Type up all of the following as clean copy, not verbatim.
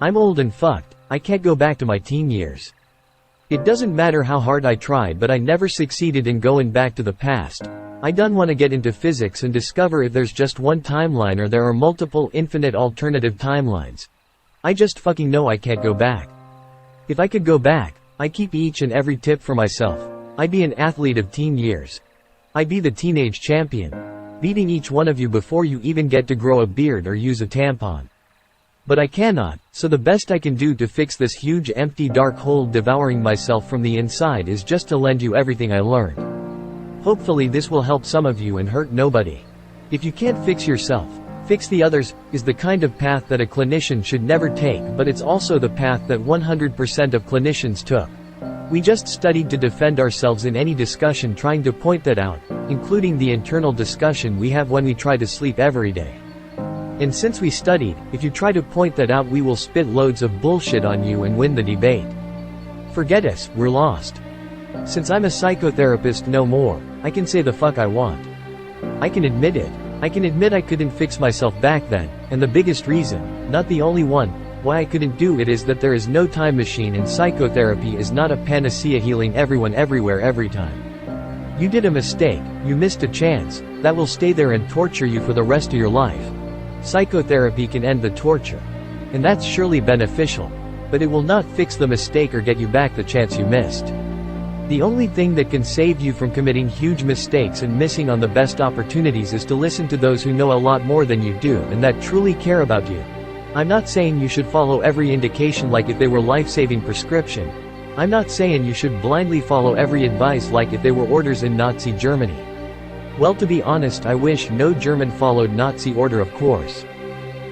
I'm old and fucked, I can't go back to my teen years. It doesn't matter how hard I tried, but I never succeeded in going back to the past. I done wanna get into physics and discover if there's just one timeline or there are multiple infinite alternative timelines. I just fucking know I can't go back. If I could go back, I'd keep each and every tip for myself. I'd be an athlete of teen years. I'd be the teenage champion, beating each one of you before you even get to grow a beard or use a tampon. But I cannot, so the best I can do to fix this huge empty dark hole devouring myself from the inside is just to lend you everything I learned. Hopefully this will help some of you and hurt nobody. If you can't fix yourself, fix the others, is the kind of path that a clinician should never take, but it's also the path that 100% of clinicians took. We just studied to defend ourselves in any discussion trying to point that out, including the internal discussion we have when we try to sleep every day. And since we studied, if you try to point that out we will spit loads of bullshit on you and win the debate. Forget us, we're lost. Since I'm a psychotherapist no more, I can say the fuck I want. I can admit it. I can admit I couldn't fix myself back then, and the biggest reason, not the only one, why I couldn't do it is that there is no time machine and psychotherapy is not a panacea healing everyone everywhere every time. You did a mistake, you missed a chance, that will stay there and torture you for the rest of your life. Psychotherapy can end the torture. And that's surely beneficial. But it will not fix the mistake or get you back the chance you missed. The only thing that can save you from committing huge mistakes and missing on the best opportunities is to listen to those who know a lot more than you do and that truly care about you. I'm not saying you should follow every indication like if they were life-saving prescription. I'm not saying you should blindly follow every advice like if they were orders in Nazi Germany. Well, to be honest, I wish no German followed Nazi order, of course.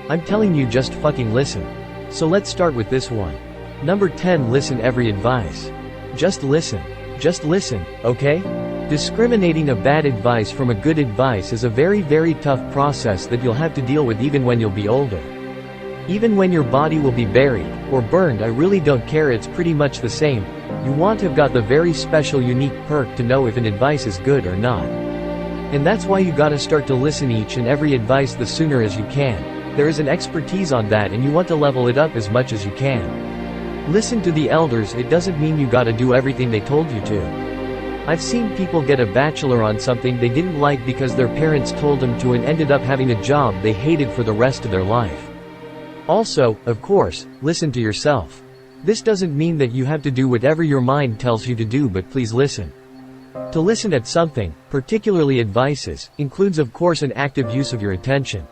I'm telling you, just fucking listen. So let's start with this one. Number 10, listen every advice. Just listen. Just listen, okay? Discriminating a bad advice from a good advice is a very, very tough process that you'll have to deal with even when you'll be older. Even when your body will be buried, or burned, I really don't care, it's pretty much the same. You want to have got the very special unique perk to know if an advice is good or not. And that's why you gotta start to listen each and every advice the sooner as you can. There is an expertise on that and you want to level it up as much as you can. Listen to the elders, it doesn't mean you gotta do everything they told you to. I've seen people get a bachelor on something they didn't like because their parents told them to and ended up having a job they hated for the rest of their life. Also, of course, listen to yourself. This doesn't mean that you have to do whatever your mind tells you to do, but please listen. To listen at something, particularly advices, includes of course an active use of your attention.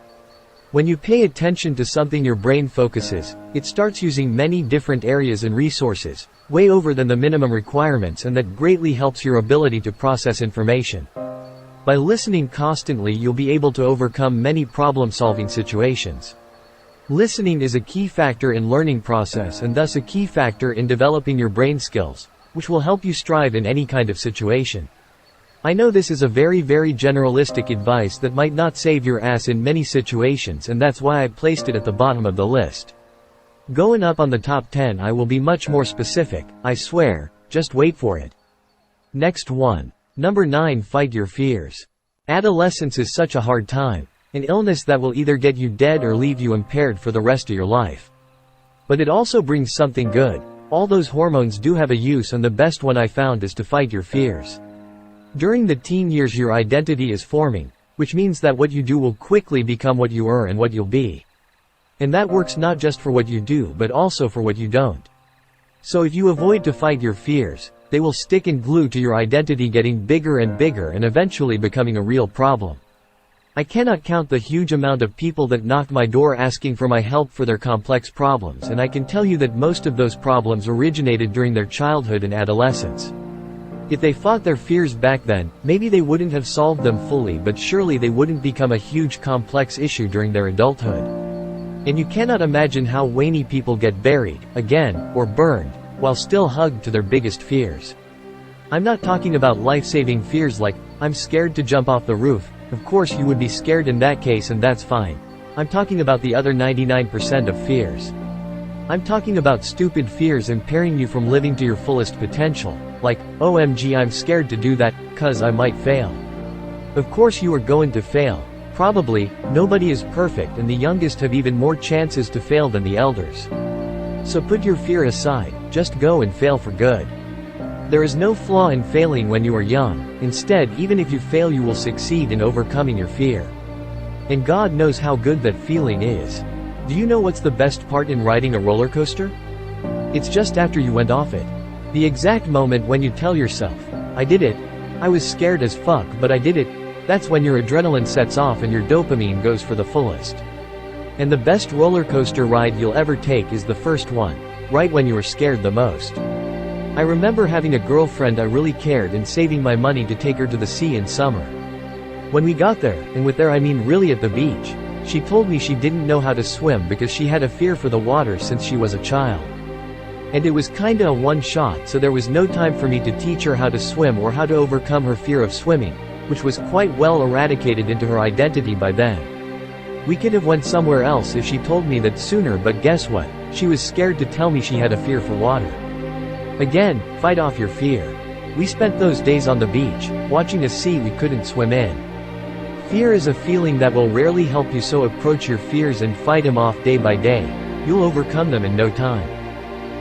When you pay attention to something your brain focuses, it starts using many different areas and resources, way over than the minimum requirements, and that greatly helps your ability to process information. By listening constantly you'll be able to overcome many problem-solving situations. Listening is a key factor in learning process and thus a key factor in developing your brain skills, which will help you strive in any kind of situation. I know this is a very, very generalistic advice that might not save your ass in many situations, and that's why I placed it at the bottom of the list. Going up on the top 10 I will be much more specific, I swear, just wait for it. Next one. Number 9, fight your fears. Adolescence is such a hard time. An illness that will either get you dead or leave you impaired for the rest of your life. But it also brings something good. All those hormones do have a use, and the best one I found is to fight your fears. During the teen years your identity is forming, which means that what you do will quickly become what you are and what you'll be. And that works not just for what you do but also for what you don't. So if you avoid to fight your fears, they will stick and glue to your identity, getting bigger and bigger and eventually becoming a real problem. I cannot count the huge amount of people that knocked my door asking for my help for their complex problems, and I can tell you that most of those problems originated during their childhood and adolescence. If they fought their fears back then, maybe they wouldn't have solved them fully, but surely they wouldn't become a huge complex issue during their adulthood. And you cannot imagine how whiny people get buried, again, or burned, while still hugged to their biggest fears. I'm not talking about life-saving fears like, I'm scared to jump off the roof. Of course you would be scared in that case, and that's fine. I'm talking about the other 99% of fears. I'm talking about stupid fears impairing you from living to your fullest potential, like, OMG I'm scared to do that, 'cause I might fail. Of course you are going to fail. Probably, nobody is perfect, and the youngest have even more chances to fail than the elders. So put your fear aside, just go and fail for good. There is no flaw in failing when you are young. Instead, even if you fail, you will succeed in overcoming your fear. And God knows how good that feeling is. Do you know what's the best part in riding a roller coaster? It's just after you went off it. The exact moment when you tell yourself, I did it. I was scared as fuck, but I did it. That's when your adrenaline sets off and your dopamine goes for the fullest. And the best roller coaster ride you'll ever take is the first one, right when you were scared the most. I remember having a girlfriend I really cared and saving my money to take her to the sea in summer. When we got there, and with there I mean really at the beach, she told me she didn't know how to swim because she had a fear for the water since she was a child. And it was kinda a one-shot, so there was no time for me to teach her how to swim or how to overcome her fear of swimming, which was quite well eradicated into her identity by then. We could have went somewhere else if she told me that sooner, but guess what? She was scared to tell me she had a fear for water. Again, fight off your fear. We spent those days on the beach, watching a sea we couldn't swim in. Fear is a feeling that will rarely help you, so approach your fears and fight them off day by day. You'll overcome them in no time.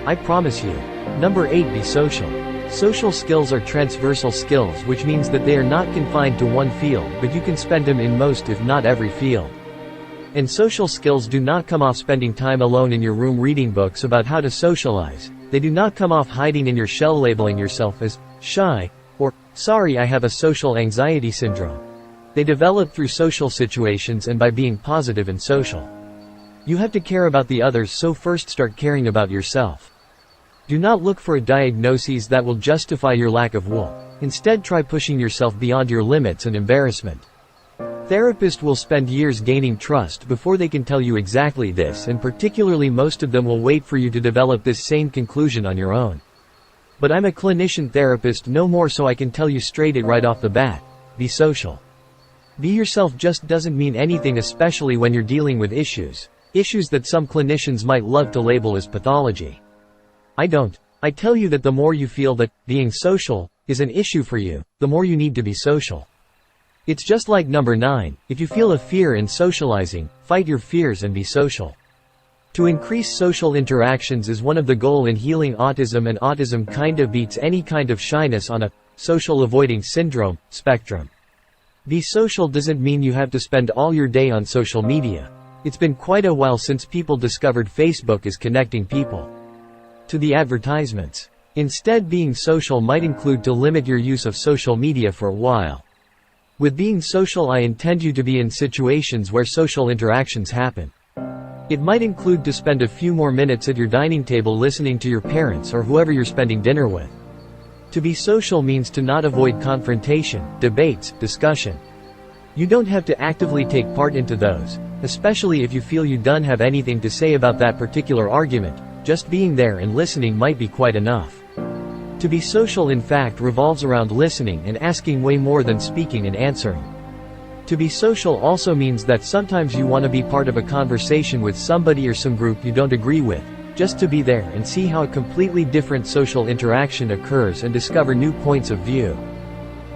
I promise you. Number 8. Be social. Social skills are transversal skills, which means that they are not confined to one field, but you can spend them in most if not every field. And social skills do not come off spending time alone in your room reading books about how to socialize. They do not come off hiding in your shell labeling yourself as shy, or sorry I have a social anxiety syndrome. They develop through social situations and by being positive and social. You have to care about the others, so first start caring about yourself. Do not look for a diagnosis that will justify your lack of will. Instead, try pushing yourself beyond your limits and embarrassment. Therapists will spend years gaining trust before they can tell you exactly this, and particularly most of them will wait for you to develop this same conclusion on your own. But I'm a clinician therapist no more, so I can tell you straight it right off the bat. Be social. Be yourself just doesn't mean anything, especially when you're dealing with issues that some clinicians might love to label as pathology. I don't. I tell you that the more you feel that being social is an issue for you, the more you need to be social. It's just like number 9, if you feel a fear in socializing, fight your fears and be social. To increase social interactions is one of the goals in healing autism, and autism kinda beats any kind of shyness on a social avoiding syndrome spectrum. Be social doesn't mean you have to spend all your day on social media. It's been quite a while since people discovered Facebook is connecting people to the advertisements. Instead, being social might include to limit your use of social media for a while. With being social, I intend you to be in situations where social interactions happen. It might include to spend a few more minutes at your dining table listening to your parents or whoever you're spending dinner with. To be social means to not avoid confrontation, debates, discussion. You don't have to actively take part into those, especially if you feel you don't have anything to say about that particular argument. Just being there and listening might be quite enough. To be social, in fact, revolves around listening and asking way more than speaking and answering. To be social also means that sometimes you want to be part of a conversation with somebody or some group you don't agree with, just to be there and see how a completely different social interaction occurs and discover new points of view.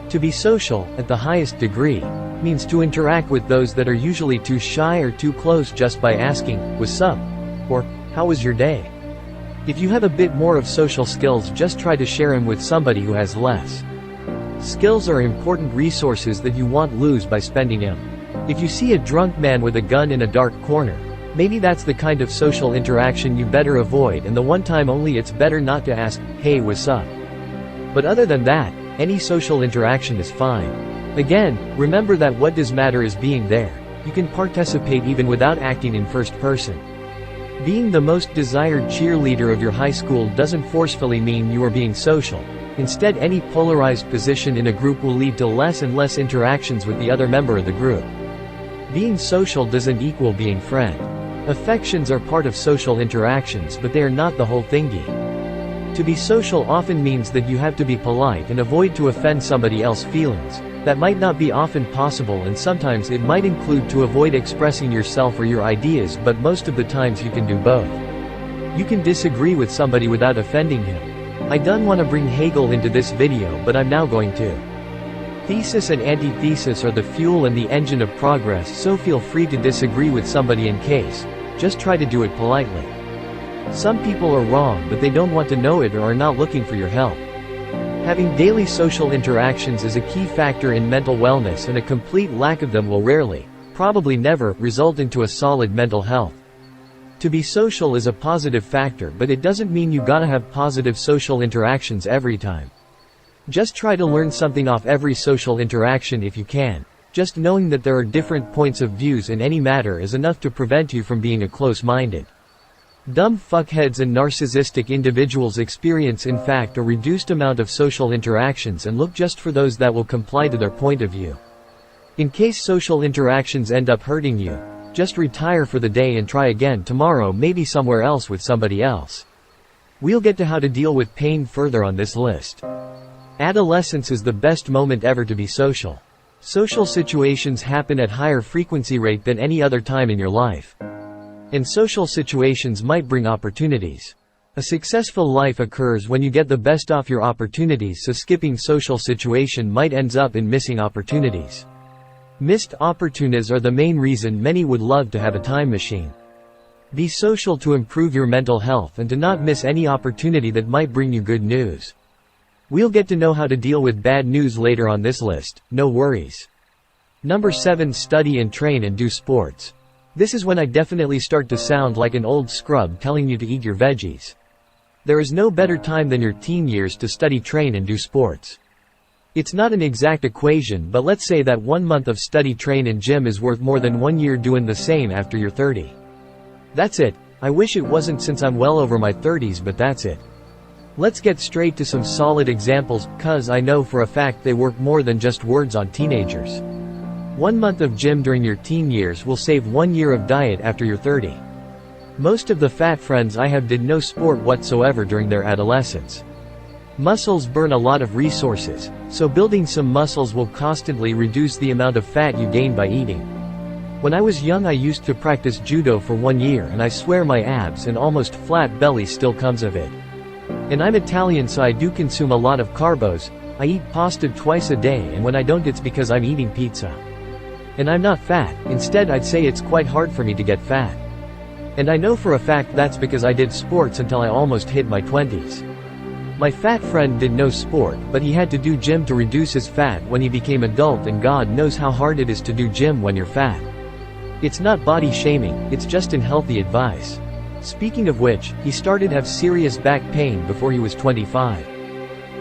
To be social, at the highest degree, means to interact with those that are usually too shy or too close just by asking, "What's up?" or "How was your day?" If you have a bit more of social skills, just try to share them with somebody who has less. Skills are important resources that you won't lose by spending them. If you see a drunk man with a gun in a dark corner, maybe that's the kind of social interaction you better avoid, and the one time only it's better not to ask, "Hey, what's up?" But other than that, any social interaction is fine. Again, remember that what does matter is being there. You can participate even without acting in first person. Being the most desired cheerleader of your high school doesn't forcefully mean you are being social. Instead, any polarized position in a group will lead to less and less interactions with the other member of the group. Being social doesn't equal being friend. Affections are part of social interactions, but they are not the whole thingie. To be social often means that you have to be polite and avoid to offend somebody else's feelings. That might not be often possible, and sometimes it might include to avoid expressing yourself or your ideas, but most of the times you can do both. You can disagree with somebody without offending him. I don't want to bring Hegel into this video, but I'm now going to. Thesis and antithesis are the fuel and the engine of progress, so feel free to disagree with somebody in case. Just try to do it politely. Some people are wrong but they don't want to know it or are not looking for your help. Having daily social interactions is a key factor in mental wellness, and a complete lack of them will rarely, probably never, result into a solid mental health. To be social is a positive factor, but it doesn't mean you gotta have positive social interactions every time. Just try to learn something off every social interaction if you can. Just knowing that there are different points of views in any matter is enough to prevent you from being a close-minded. Dumb fuckheads and narcissistic individuals experience in fact a reduced amount of social interactions and look just for those that will comply to their point of view. In case social interactions end up hurting you, just retire for the day and try again tomorrow, maybe somewhere else with somebody else. We'll get to how to deal with pain further on this list. Adolescence is the best moment ever to be social. Social situations happen at higher frequency rate than any other time in your life. And social situations might bring opportunities. A successful life occurs when you get the best off your opportunities, so skipping social situation might ends up in missing opportunities. Missed opportunities are the main reason many would love to have a time machine. Be social to improve your mental health and to not miss any opportunity that might bring you good news. We'll get to know how to deal with bad news later on this list, no worries. Number 7. Study and train and do sports. This is when I definitely start to sound like an old scrub telling you to eat your veggies. There is no better time than your teen years to study, train and do sports. It's not an exact equation, but let's say that 1 month of study, train and gym is worth more than 1 year doing the same after you're 30. That's it. I wish it wasn't, since I'm well over my 30s, but that's it. Let's get straight to some solid examples, cause I know for a fact they work more than just words on teenagers. 1 month of gym during your teen years will save 1 year of diet after you're 30. Most of the fat friends I have did no sport whatsoever during their adolescence. Muscles burn a lot of resources, so building some muscles will constantly reduce the amount of fat you gain by eating. When I was young I used to practice judo for 1 year, and I swear my abs and almost flat belly still comes of it. And I'm Italian, so I do consume a lot of carbs. I eat pasta twice a day, and when I don't it's because I'm eating pizza. And I'm not fat, instead I'd say it's quite hard for me to get fat. And I know for a fact that's because I did sports until I almost hit my 20s. My fat friend did no sport, but he had to do gym to reduce his fat when he became adult, and God knows how hard it is to do gym when you're fat. It's not body shaming, it's just unhealthy advice. Speaking of which, he started to have serious back pain before he was 25.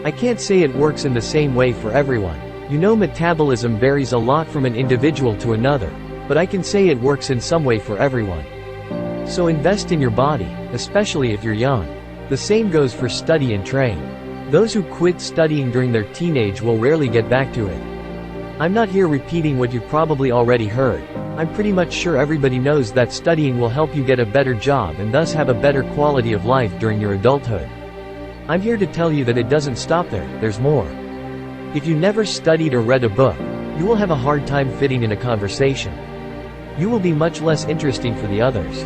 I can't say it works in the same way for everyone. You know, metabolism varies a lot from an individual to another, but I can say it works in some way for everyone. So invest in your body, especially if you're young. The same goes for study and train. Those who quit studying during their teenage will rarely get back to it. I'm not here repeating what you probably already heard. I'm pretty much sure everybody knows that studying will help you get a better job and thus have a better quality of life during your adulthood. I'm here to tell you that it doesn't stop there, there's more. If you never studied or read a book, you will have a hard time fitting in a conversation. You will be much less interesting for the others.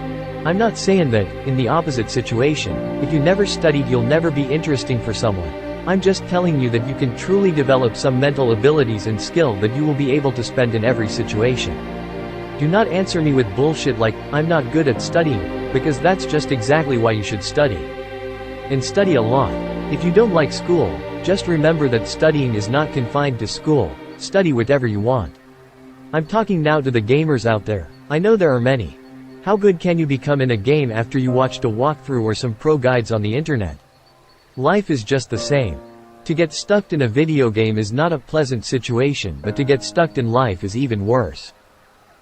I'm not saying that, in the opposite situation, if you never studied you'll never be interesting for someone. I'm just telling you that you can truly develop some mental abilities and skill that you will be able to spend in every situation. Do not answer me with bullshit like, I'm not good at studying, because that's just exactly why you should study. And study a lot. If you don't like school, just remember that studying is not confined to school. Study whatever you want. I'm talking now to the gamers out there. I know there are many. How good can you become in a game after you watched a walkthrough or some pro guides on the internet? Life is just the same. To get stuck in a video game is not a pleasant situation, but to get stuck in life is even worse.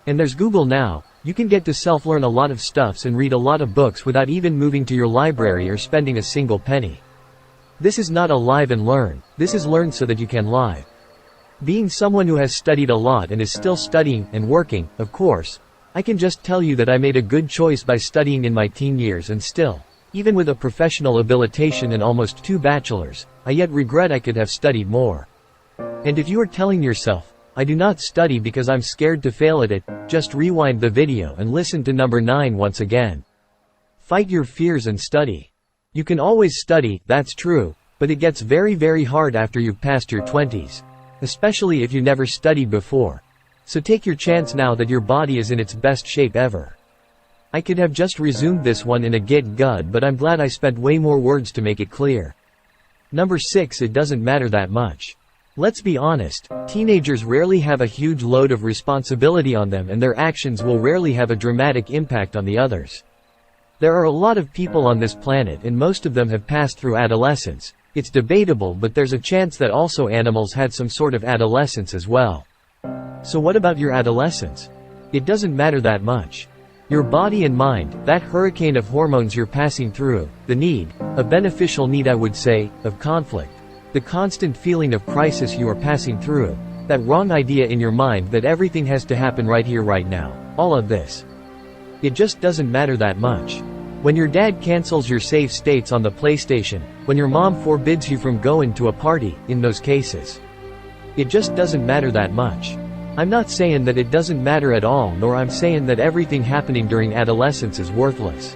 And there's Google now. You can get to self-learn a lot of stuffs and read a lot of books without even moving to your library or spending a single penny. This is not a live and learn, this is learn so that you can live. Being someone who has studied a lot and is still studying, and working, of course, I can just tell you that I made a good choice by studying in my teen years, and still, even with a professional habilitation and almost 2 bachelors, I yet regret I could have studied more. And if you are telling yourself, I do not study because I'm scared to fail at it, just rewind the video and listen to number 9 once again. Fight your fears and study. You can always study, that's true, but it gets very, very hard after you've passed your 20s. Especially if you never studied before. So take your chance now that your body is in its best shape ever. I could have just resumed this one in a Git Gud, but I'm glad I spent way more words to make it clear. Number 6. It doesn't matter that much. Let's be honest, teenagers rarely have a huge load of responsibility on them, and their actions will rarely have a dramatic impact on the others. There are a lot of people on this planet, and most of them have passed through adolescence. It's debatable, but there's a chance that also animals had some sort of adolescence as well. So what about your adolescence? It doesn't matter that much. Your body and mind, that hurricane of hormones you're passing through, the need, a beneficial need I would say, of conflict, the constant feeling of crisis you are passing through, that wrong idea in your mind that everything has to happen right here right now, all of this. It just doesn't matter that much. When your dad cancels your save states on the PlayStation, when your mom forbids you from going to a party, in those cases. It just doesn't matter that much. I'm not saying that it doesn't matter at all, nor I'm saying that everything happening during adolescence is worthless.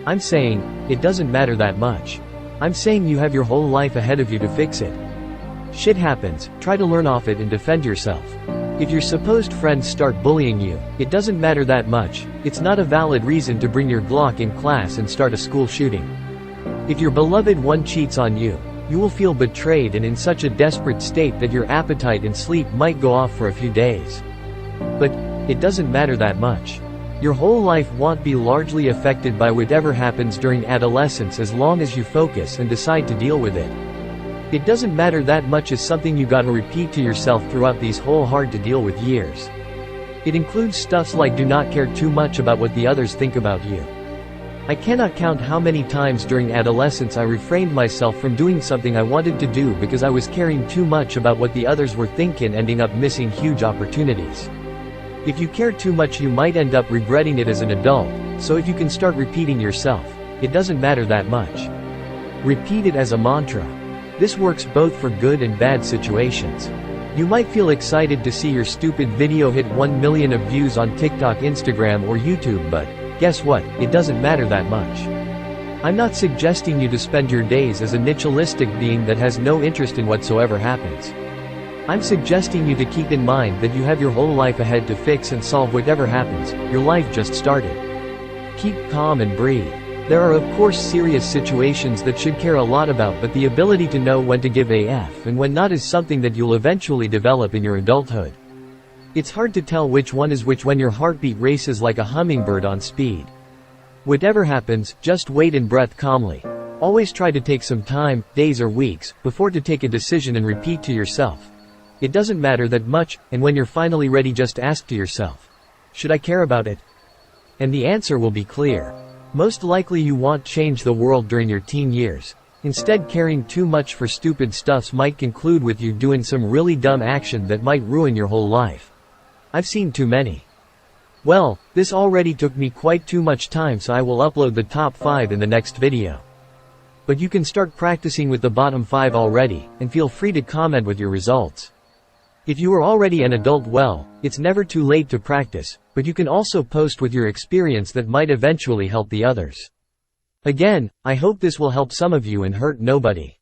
I'm saying, it doesn't matter that much. I'm saying you have your whole life ahead of you to fix it. Shit happens, try to learn off it and defend yourself. If your supposed friends start bullying you, it doesn't matter that much. It's not a valid reason to bring your Glock in class and start a school shooting. If your beloved one cheats on you, you will feel betrayed and in such a desperate state that your appetite and sleep might go off for a few days. But it doesn't matter that much. Your whole life won't be largely affected by whatever happens during adolescence as long as you focus and decide to deal with it. It doesn't matter that much is something you gotta repeat to yourself throughout these whole hard to deal with years. It includes stuffs like do not care too much about what the others think about you. I cannot count how many times during adolescence I refrained myself from doing something I wanted to do because I was caring too much about what the others were thinking, ending up missing huge opportunities. If you care too much you might end up regretting it as an adult, so if you can start repeating yourself, it doesn't matter that much. Repeat it as a mantra. This works both for good and bad situations. You might feel excited to see your stupid video hit 1 million of views on TikTok, Instagram or YouTube, but guess what, it doesn't matter that much. I'm not suggesting you to spend your days as a nihilistic being that has no interest in whatsoever happens. I'm suggesting you to keep in mind that you have your whole life ahead to fix and solve whatever happens. Your life just started. Keep calm and breathe. There are of course serious situations that should care a lot about, but the ability to know when to give a F and when not is something that you'll eventually develop in your adulthood. It's hard to tell which one is which when your heartbeat races like a hummingbird on speed. Whatever happens, just wait and breathe calmly. Always try to take some time, days or weeks, before to take a decision and repeat to yourself. It doesn't matter that much, and when you're finally ready just ask to yourself, should I care about it? And the answer will be clear. Most likely you won't change the world during your teen years. Instead, caring too much for stupid stuffs might conclude with you doing some really dumb action that might ruin your whole life. I've seen too many. Well, this already took me quite too much time, so I will upload the top 5 in the next video. But you can start practicing with the bottom 5 already, and feel free to comment with your results. If you are already an adult, well, it's never too late to practice, but you can also post with your experience that might eventually help the others. Again, I hope this will help some of you and hurt nobody.